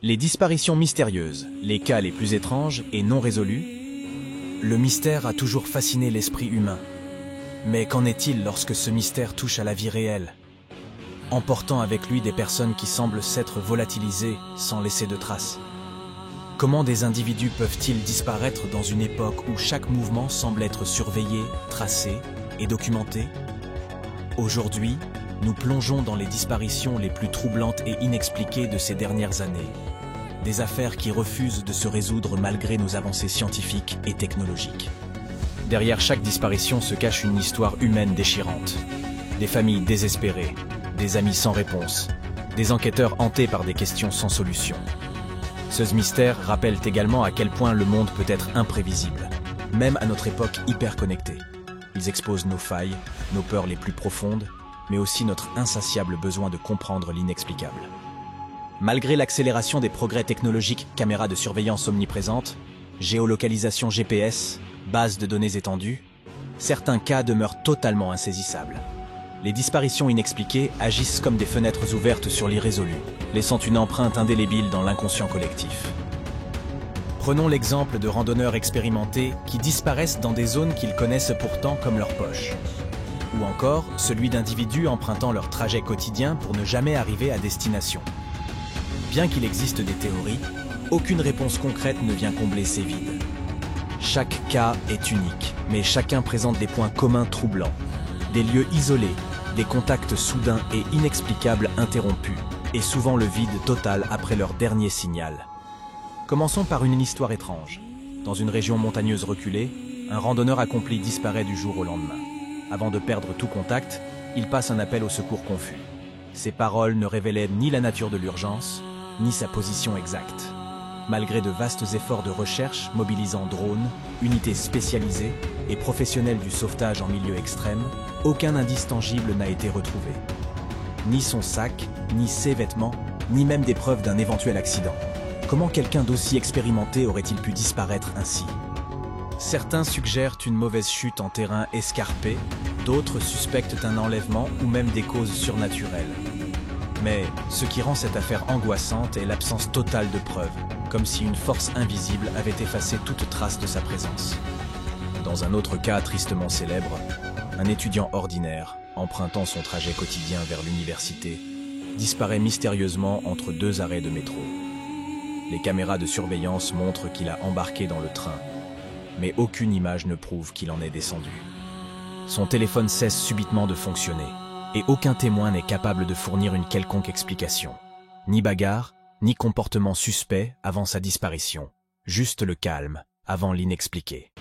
Les disparitions mystérieuses, les cas les plus étranges et non résolus. Le mystère a toujours fasciné l'esprit humain. Mais qu'en est-il lorsque ce mystère touche à la vie réelle, emportant avec lui des personnes qui semblent s'être volatilisées sans laisser de traces? Comment des individus peuvent-ils disparaître dans une époque où chaque mouvement semble être surveillé, tracé et documenté? Aujourd'hui, nous plongeons dans les disparitions les plus troublantes et inexpliquées de ces dernières années. Des affaires qui refusent de se résoudre malgré nos avancées scientifiques et technologiques. Derrière chaque disparition se cache une histoire humaine déchirante. Des familles désespérées, des amis sans réponse, des enquêteurs hantés par des questions sans solution. Ce mystère rappelle également à quel point le monde peut être imprévisible, même à notre époque hyper connectée. Ils exposent nos failles, nos peurs les plus profondes, mais aussi notre insatiable besoin de comprendre l'inexplicable. Malgré l'accélération des progrès technologiques, caméras de surveillance omniprésentes, géolocalisation GPS, bases de données étendues, certains cas demeurent totalement insaisissables. Les disparitions inexpliquées agissent comme des fenêtres ouvertes sur l'irrésolu, laissant une empreinte indélébile dans l'inconscient collectif. Prenons l'exemple de randonneurs expérimentés qui disparaissent dans des zones qu'ils connaissent pourtant comme leur poche. Ou encore celui d'individus empruntant leur trajet quotidien pour ne jamais arriver à destination. Bien qu'il existe des théories, aucune réponse concrète ne vient combler ces vides. Chaque cas est unique, mais chacun présente des points communs troublants. Des lieux isolés, des contacts soudains et inexplicables interrompus, et souvent le vide total après leur dernier signal. Commençons par une histoire étrange. Dans une région montagneuse reculée, un randonneur accompli disparaît du jour au lendemain. Avant de perdre tout contact, il passe un appel au secours confus. Ses paroles ne révélaient ni la nature de l'urgence, ni sa position exacte. Malgré de vastes efforts de recherche mobilisant drones, unités spécialisées et professionnels du sauvetage en milieu extrême, aucun indice tangible n'a été retrouvé. Ni son sac, ni ses vêtements, ni même des preuves d'un éventuel accident. Comment quelqu'un d'aussi expérimenté aurait-il pu disparaître ainsi? Certains suggèrent une mauvaise chute en terrain escarpé, d'autres suspectent un enlèvement ou même des causes surnaturelles. Mais ce qui rend cette affaire angoissante est l'absence totale de preuves, comme si une force invisible avait effacé toute trace de sa présence. Dans un autre cas tristement célèbre, un étudiant ordinaire, empruntant son trajet quotidien vers l'université, disparaît mystérieusement entre deux arrêts de métro. Les caméras de surveillance montrent qu'il a embarqué dans le train, mais aucune image ne prouve qu'il en est descendu. Son téléphone cesse subitement de fonctionner, et aucun témoin n'est capable de fournir une quelconque explication. Ni bagarre, ni comportement suspect avant sa disparition, juste le calme avant l'inexpliqué.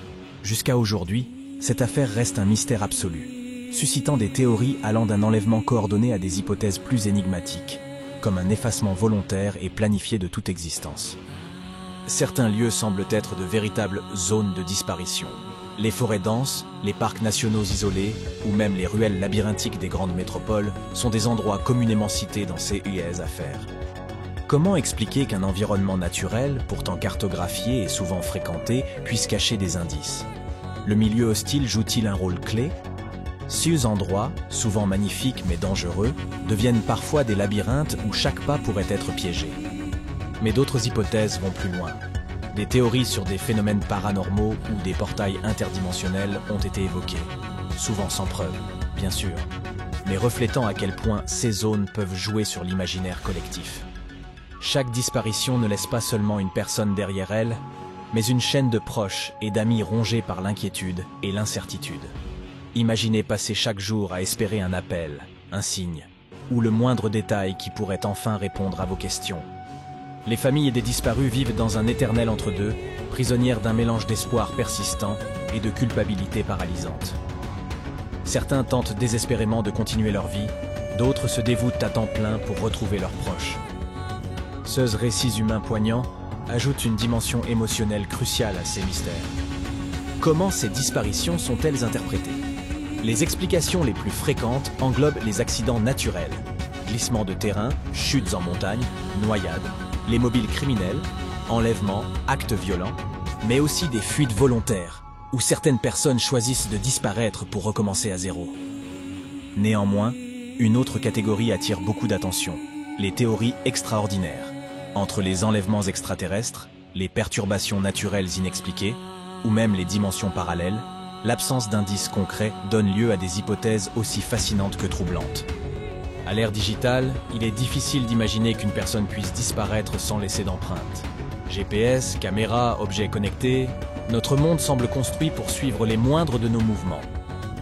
Jusqu'à aujourd'hui, cette affaire reste un mystère absolu, suscitant des théories allant d'un enlèvement coordonné à des hypothèses plus énigmatiques, comme un effacement volontaire et planifié de toute existence. Certains lieux semblent être de véritables zones de disparition. Les forêts denses, les parcs nationaux isolés ou même les ruelles labyrinthiques des grandes métropoles sont des endroits communément cités dans ces affaires. Comment expliquer qu'un environnement naturel, pourtant cartographié et souvent fréquenté, puisse cacher des indices? Le milieu hostile joue-t-il un rôle clé? Ces endroits, souvent magnifiques mais dangereux, deviennent parfois des labyrinthes où chaque pas pourrait être piégé. Mais d'autres hypothèses vont plus loin. Des théories sur des phénomènes paranormaux ou des portails interdimensionnels ont été évoquées, souvent sans preuve, bien sûr, mais reflétant à quel point ces zones peuvent jouer sur l'imaginaire collectif. Chaque disparition ne laisse pas seulement une personne derrière elle, mais une chaîne de proches et d'amis rongés par l'inquiétude et l'incertitude. Imaginez passer chaque jour à espérer un appel, un signe, ou le moindre détail qui pourrait enfin répondre à vos questions. Les familles des disparus vivent dans un éternel entre-deux, prisonnières d'un mélange d'espoir persistant et de culpabilité paralysante. Certains tentent désespérément de continuer leur vie, d'autres se dévouent à temps plein pour retrouver leurs proches. Ces récits humains poignants ajoutent une dimension émotionnelle cruciale à ces mystères. Comment ces disparitions sont-elles interprétées? Les explications les plus fréquentes englobent les accidents naturels, glissements de terrain, chutes en montagne, noyades, les mobiles criminels, enlèvements, actes violents, mais aussi des fuites volontaires, où certaines personnes choisissent de disparaître pour recommencer à zéro. Néanmoins, une autre catégorie attire beaucoup d'attention, les théories extraordinaires. Entre les enlèvements extraterrestres, les perturbations naturelles inexpliquées, ou même les dimensions parallèles, l'absence d'indices concrets donne lieu à des hypothèses aussi fascinantes que troublantes. À l'ère digitale, il est difficile d'imaginer qu'une personne puisse disparaître sans laisser d'empreinte. GPS, caméras, objets connectés, notre monde semble construit pour suivre les moindres de nos mouvements.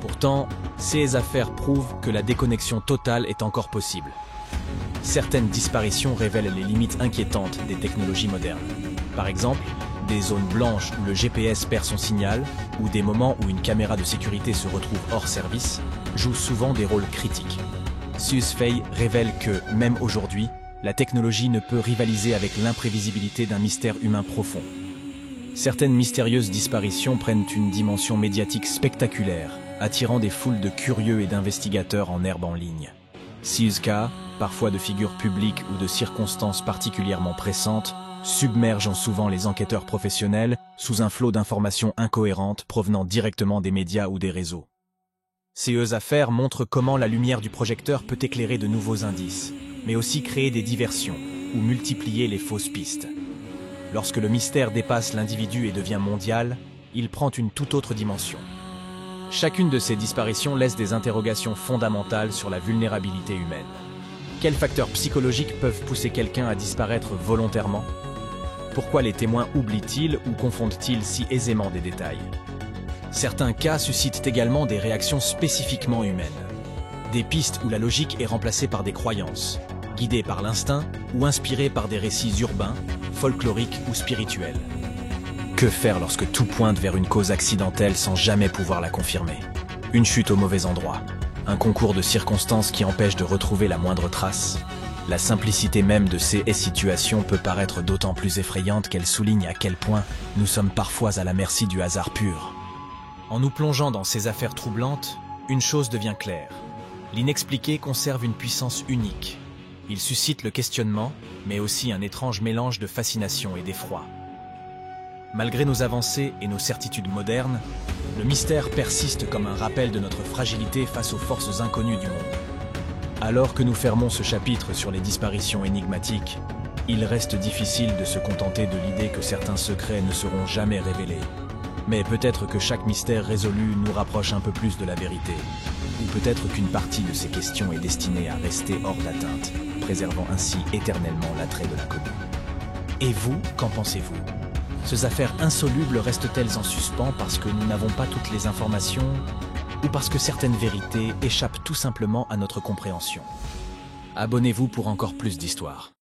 Pourtant, ces affaires prouvent que la déconnexion totale est encore possible. Certaines disparitions révèlent les limites inquiétantes des technologies modernes. Par exemple, des zones blanches où le GPS perd son signal, ou des moments où une caméra de sécurité se retrouve hors service, jouent souvent des rôles critiques. Suze Fay révèle que, même aujourd'hui, la technologie ne peut rivaliser avec l'imprévisibilité d'un mystère humain profond. Certaines mystérieuses disparitions prennent une dimension médiatique spectaculaire, attirant des foules de curieux et d'investigateurs en herbe en ligne. Ces cas, parfois de figures publiques ou de circonstances particulièrement pressantes, submergent souvent les enquêteurs professionnels sous un flot d'informations incohérentes provenant directement des médias ou des réseaux. Ces affaires montrent comment la lumière du projecteur peut éclairer de nouveaux indices, mais aussi créer des diversions ou multiplier les fausses pistes. Lorsque le mystère dépasse l'individu et devient mondial, il prend une toute autre dimension. Chacune de ces disparitions laisse des interrogations fondamentales sur la vulnérabilité humaine. Quels facteurs psychologiques peuvent pousser quelqu'un à disparaître volontairement? Pourquoi les témoins oublient-ils ou confondent-ils si aisément des détails? Certains cas suscitent également des réactions spécifiquement humaines. Des pistes où la logique est remplacée par des croyances, guidées par l'instinct ou inspirées par des récits urbains, folkloriques ou spirituels. Que faire lorsque tout pointe vers une cause accidentelle sans jamais pouvoir la confirmer? Une chute au mauvais endroit, un concours de circonstances qui empêche de retrouver la moindre trace. La simplicité même de ces situations peut paraître d'autant plus effrayante qu'elle souligne à quel point nous sommes parfois à la merci du hasard pur. En nous plongeant dans ces affaires troublantes, une chose devient claire. L'inexpliqué conserve une puissance unique. Il suscite le questionnement, mais aussi un étrange mélange de fascination et d'effroi. Malgré nos avancées et nos certitudes modernes, le mystère persiste comme un rappel de notre fragilité face aux forces inconnues du monde. Alors que nous fermons ce chapitre sur les disparitions énigmatiques, il reste difficile de se contenter de l'idée que certains secrets ne seront jamais révélés. Mais peut-être que chaque mystère résolu nous rapproche un peu plus de la vérité. Ou peut-être qu'une partie de ces questions est destinée à rester hors d'atteinte, préservant ainsi éternellement l'attrait de l'inconnu. Et vous, qu'en pensez-vous? Ces affaires insolubles restent-elles en suspens parce que nous n'avons pas toutes les informations ou parce que certaines vérités échappent tout simplement à notre compréhension? Abonnez-vous pour encore plus d'histoires.